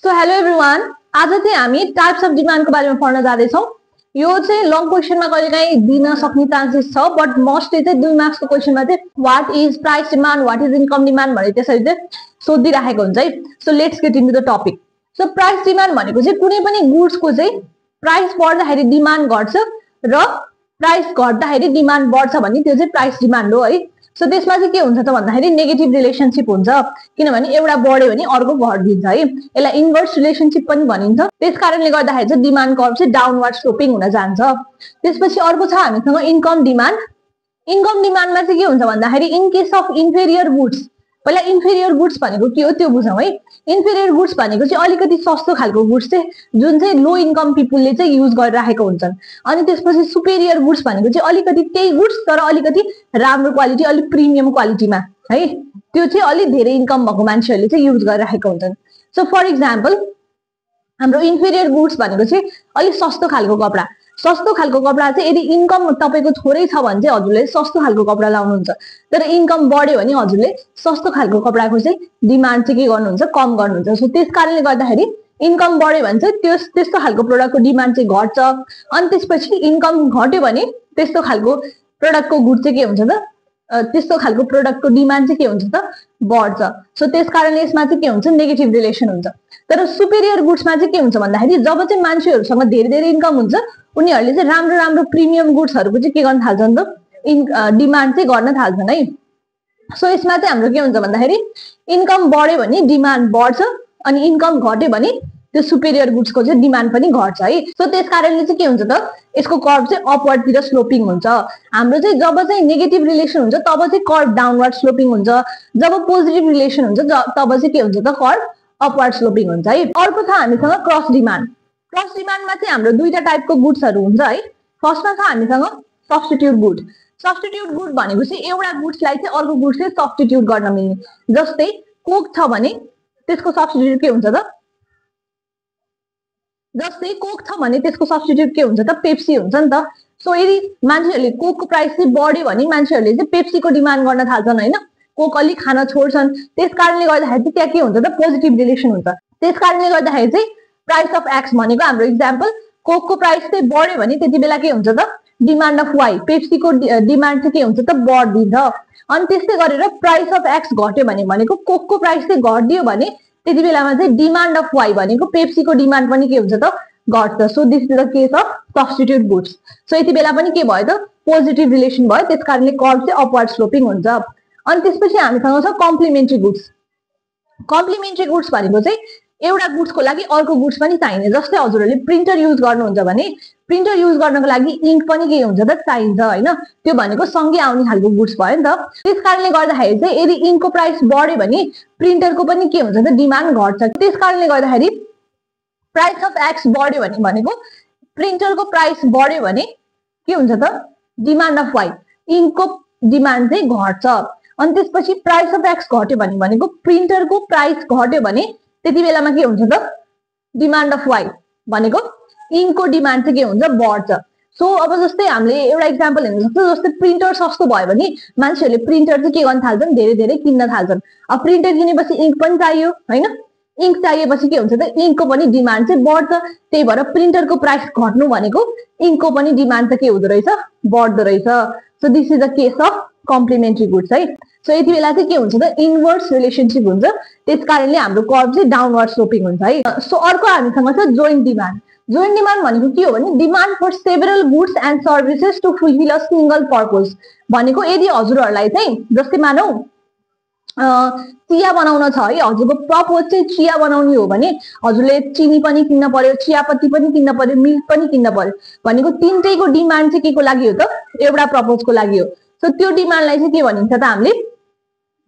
So hello everyone, आज चाहिँ हामी टाइप्स अफ डिमान्डको बारेमा पढ्न जाँदैछौँ। यो चाहिँ लङ क्वेसनमा कहिलेकाहीँ दिन सक्ने चान्सेस छ, बट मोस्टली चाहिँ 2 मार्क्सको क्वेसनमा चाहिँ what is price demand, what is income demand भनेर त्यसरी चाहिँ सोधिराखेको हुन्छ है। So let's get into the topic. So price demand भनेको चाहिँ कुनै पनि गुड्सको चाहिँ प्राइस बढ्दाखेरि डिमान्ड घट्छ र प्राइस घट्दाखेरि डिमान्ड बढ्छ भने त्यो चाहिँ प्राइस डिमान्ड हो है। सो त्यसमा चाहिँ के हुन्छ त भन्दाखेरि नेगेटिभ रिलेसनशिप हुन्छ, किनभने एउटा बढ्यो भने अर्को घटिदिन्छ है। यसलाई इन्भर्स रिलेसनशिप पनि भनिन्छ। त्यस कारणले गर्दाखेरि चाहिँ डिमान्ड कर्भ चाहिँ डाउनवर्ड स्लोपिङ हुन जान्छ। त्यसपछि अर्को छ हामीसँग इन्कम डिमान्ड। इन्कम डिमान्डमा चाहिँ के हुन्छ भन्दाखेरि in case of inferior goods, पहिला इन्फेरियर गुड्स भनेको के हो त्यो बुझौँ है। इन्फेरियर गुड्स भनेको चाहिँ अलिकति सस्तो खालको गुड्स चाहिँ जुन चाहिँ लो इन्कम पिपुलले चाहिँ युज गरिराखेको हुन्छन्। अनि त्यसपछि सुपेरियर गुड्स भनेको चाहिँ अलिकति त्यही गुड्स तर अलिकति राम्रो क्वालिटी, अलिक प्रिमियम क्वालिटीमा है, त्यो चाहिँ अलिक धेरै इन्कम भएको मान्छेहरूले चाहिँ युज गरिराखेको हुन्छन्। सो फर इक्जाम्पल हाम्रो इन्फेरियर गुड्स भनेको चाहिँ अलिक सस्तो खालको कपडा। सस्तो खालको कपडा चाहिँ यदि इन्कम तपाईँको थोरै छ भने चाहिँ हजुरले सस्तो खालको कपडा लाउनुहुन्छ, तर इन्कम बढ्यो भने हजुरले सस्तो खालको कपडाको चाहिँ डिमान्ड चाहिँ के गर्नुहुन्छ, कम गर्नुहुन्छ। सो त्यस कारणले गर्दाखेरि इन्कम बढ्यो भने चाहिँ त्यस्तो खालको प्रोडक्टको डिमान्ड चाहिँ घट्छ। अनि त्यसपछि इन्कम घट्यो भने त्यस्तो खालको प्रोडक्टको गुड चाहिँ के हुन्छ त, त्यस्तो खालको प्रोडक्टको डिमान्ड चाहिँ के हुन्छ त, बढ्छ। सो त्यस कारणले यसमा चाहिँ के हुन्छ, नेगेटिभ रिलेसन हुन्छ। तर सुपेरियर गुड्समा चाहिँ के हुन्छ भन्दाखेरि जब चाहिँ मान्छेहरूसँग धेरै धेरै इन्कम हुन्छ उनीहरूले चाहिँ राम्रो राम्रो प्रिमियम गुड्सहरूको चाहिँ के गर्न थाल्छन् त, डिमान्ड चाहिँ गर्न थाल्छन् है। सो यसमा चाहिँ हाम्रो के हुन्छ भन्दाखेरि इन्कम बढ्यो भने डिमान्ड बढ्छ अनि इन्कम घट्यो भने त्यो सुपेरियर गुड्सको चाहिँ डिमान्ड पनि घट्छ है। सो त्यस कारणले चाहिँ के हुन्छ त, यसको कर्भ चाहिँ अपवर्डतिर स्लोपिङ हुन्छ। हाम्रो चाहिँ जब चाहिँ नेगेटिभ रिलेसन हुन्छ तब चाहिँ कर्भ डाउनवर्ड स्लोपिङ हुन्छ, जब पोजिटिभ रिलेसन हुन्छ तब चाहिँ के हुन्छ त, कर्भ अपवर्ड स्लोपिङ हुन्छ है। अर्को छ हामीसँग क्रस डिमान्ड। क्रस डिमान्डमा चाहिँ हाम्रो दुईटा टाइपको गुड्सहरू हुन्छ है। फर्स्टमा छ हामीसँग सब्स्टिट्युट गुड। सब्स्टिट्युट गुड भनेको चाहिँ एउटा गुड्सलाई चाहिँ अर्को गुड्सले सब्स्टिट्युट गर्न मिल्ने। जस्तै कोक छ भने त्यसको सब्स्टिट्युट के हुन्छ त, जस्तै कोक छ भने त्यसको सब्स्टिट्युट के हुन्छ त, पेप्सी हुन्छ नि त। सो यदि मान्छेहरूले कोकको प्राइस चाहिँ बढ्यो भने मान्छेहरूले चाहिँ पेप्सीको डिमान्ड गर्न थाल्छन् होइन, कोक अलिक खान छोड्छन्। त्यस कारणले गर्दाखेरि चाहिँ त्यहाँ के हुन्छ त, पोजिटिभ रिलेसन हुन्छ। त्यस कारणले गर्दाखेरि चाहिँ प्राइस अफ एक्स भनेको हाम्रो इक्जाम्पल, कोकको प्राइस चाहिँ बढ्यो भने त्यति बेला के हुन्छ त, डिमान्ड अफ वाइ, पेप्सीको डिमान्ड चाहिँ के हुन्छ त, बढ्दिन्छ। अनि त्यस्तै गरेर प्राइस अफ एक्स घट्यो भने भनेको कोकको प्राइस चाहिँ घटिदियो भने त्यति बेलामा चाहिँ डिमान्ड अफ वाइ भनेको पेप्सीको डिमान्ड पनि के हुन्छ त, घट्छ। So this is the case of substitute goods. So यति बेला पनि के भयो त, पोजिटिभ रिलेसन भयो। त्यस कारणले कर्भ चाहिँ अपवर्ड स्लोपिङ हुन्छ। अनि त्यसपछि हामीसँग छ कम्प्लिमेन्ट्री गुड्स। कम्प्लिमेन्ट्री गुड्स भनेको चाहिँ एउटा गुड्सको लागि अर्को गुड्स पनि चाहिने। जस्तै हजुरहरूले प्रिन्टर युज गर्नुहुन्छ भने प्रिन्टर युज गर्नको लागि इङ्क पनि के हुन्छ त, चाहिन्छ होइन, त्यो भनेको सँगै आउने खालको गुड्स भयो नि त। त्यस कारणले गर्दाखेरि चाहिँ यदि इङ्कको प्राइस बढ्यो भने प्रिन्टरको पनि के हुन्छ त, डिमान्ड घट्छ। त्यस कारणले गर्दाखेरि प्राइस अफ एक्स बढ्यो भने भनेको प्रिन्टरको प्राइस बढ्यो भने के हुन्छ त, डिमान्ड अफ वाइ, इङ्कको डिमान्ड चाहिँ घट्छ। अनि त्यसपछि प्राइस अफ एक्स घट्यो भने भनेको प्रिन्टरको प्राइस घट्यो भने त्यति बेलामा के हुन्छ त, डिमान्ड अफ वाइ भनेको इङ्कको डिमान्ड चाहिँ के हुन्छ, बढ्छ। सो अब जस्तै हामीले एउटा इक्जाम्पल हेर्न सक्छौँ। जस्तै प्रिन्टर सस्तो भयो भने मान्छेहरूले प्रिन्टर चाहिँ के गर्न थाल्छन्, धेरै धेरै किन्न थाल्छन्। अब प्रिन्टर किनेपछि इङ्क पनि चाहियो होइन, इङ्क चाहिएपछि के हुन्छ त, इङ्कको पनि डिमान्ड चाहिँ बढ्छ। त्यही भएर प्रिन्टरको प्राइस घट्नु भनेको इङ्कको पनि डिमान्ड चाहिँ के हुँदो रहेछ, बढ्दो रहेछ। So this is the case of complementary goods है। सो यति बेला चाहिँ के हुन्छ त, इन्भर्स रिलेसनशिप हुन्छ। त्यस कारणले हाम्रो कर्भ चाहिँ डाउनवर्ड स्लोपिङ हुन्छ है। सो अर्को हामीसँग छ जोइन्ट डिमान्ड। जोइन्ट डिमान्ड भनेको के हो भने demand for several goods and services to fulfil a single purpose. भनेको यदि हजुरहरूलाई चाहिँ जस्तै मानौ चिया बनाउन छ है, हजुरको प्रपोज चाहिँ चिया बनाउने हो भने हजुरले चिनी पनि किन्न पर्यो, चियापत्ती पनि किन्न पर्यो, मिल्क पनि किन्न पर्यो। भनेको तिनटैको डिमान्ड चाहिँ के को लागि हो त, एउटा प्रपोजको लागि हो। सो त्यो डिमान्डलाई चाहिँ के भनिन्छ त, हामीले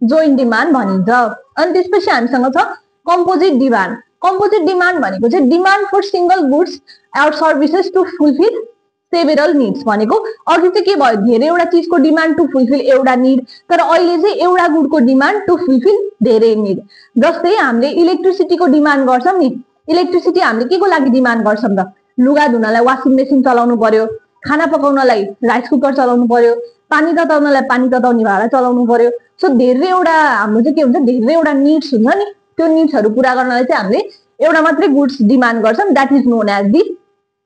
जोइन्ट डिमान्ड भनिन्छ। अनि त्यसपछि हामीसँग छ कम्पोजिट डिमान्ड। कम्पोजिट डिमान्ड भनेको चाहिँ डिमान्ड फर सिंगल गुड्स और services to fulfil several needs. भनेको अघि चाहिँ के भयो, धेरैवटा चिजको डिमान्ड टु फुलफिल एउटा निड, तर अहिले चाहिँ एउटा गुडको डिमान्ड टु फुलफिल धेरै निड। जस्तै हामीले इलेक्ट्रिसिटीको डिमान्ड गर्छौँ नि, इलेक्ट्रिसिटी हामीले के को लागि डिमान्ड गर्छौँ त, लुगा धुनलाई वासिङ मेसिन चलाउनु पर्यो, खाना पकाउनलाई राइस कुकर चलाउनु पर्यो, पानी तताउनलाई पानी तताउने भाँडा चलाउनु पर्यो। सो धेरैवटा हाम्रो चाहिँ के हुन्छ, धेरैवटा निड्स हुन्छ नि, त्यो निड्सहरू पुरा गर्नलाई चाहिँ हामीले एउटा मात्रै गुड्स डिमान्ड गर्छन्, that is known as the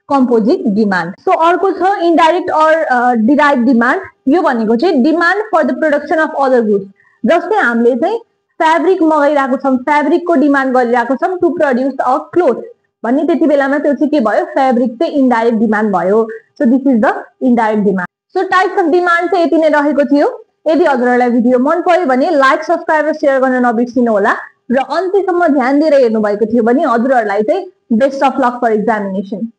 composite demand. So अर्को छ इन्डाइरेक्ट अर डिराइभ डिमान्ड। यो भनेको चाहिँ demand for the production of other goods. जस्तै हामीले चाहिँ फेब्रिक मगाइरहेको छौँ, फेब्रिकको डिमान्ड गरिरहेको छौँ टु प्रड्युस अ क्लोथ भन्ने, त्यति बेलामा त्यो चाहिँ के भयो, फेब्रिक चाहिँ इन्डाइरेक्ट डिमान्ड भयो। So this is the indirect demand. So types of demand चाहिँ यति नै रहेको थियो। यदि हजुरहरूलाई भिडियो मन पर्यो भने लाइक, सब्सक्राइब र सेयर गर्न नबिर्सिनु होला र अन्त्यसम्म ध्यान दिएर हेर्नु भएको थियो भने हजुरहरूलाई चाहिँ best of luck for examination.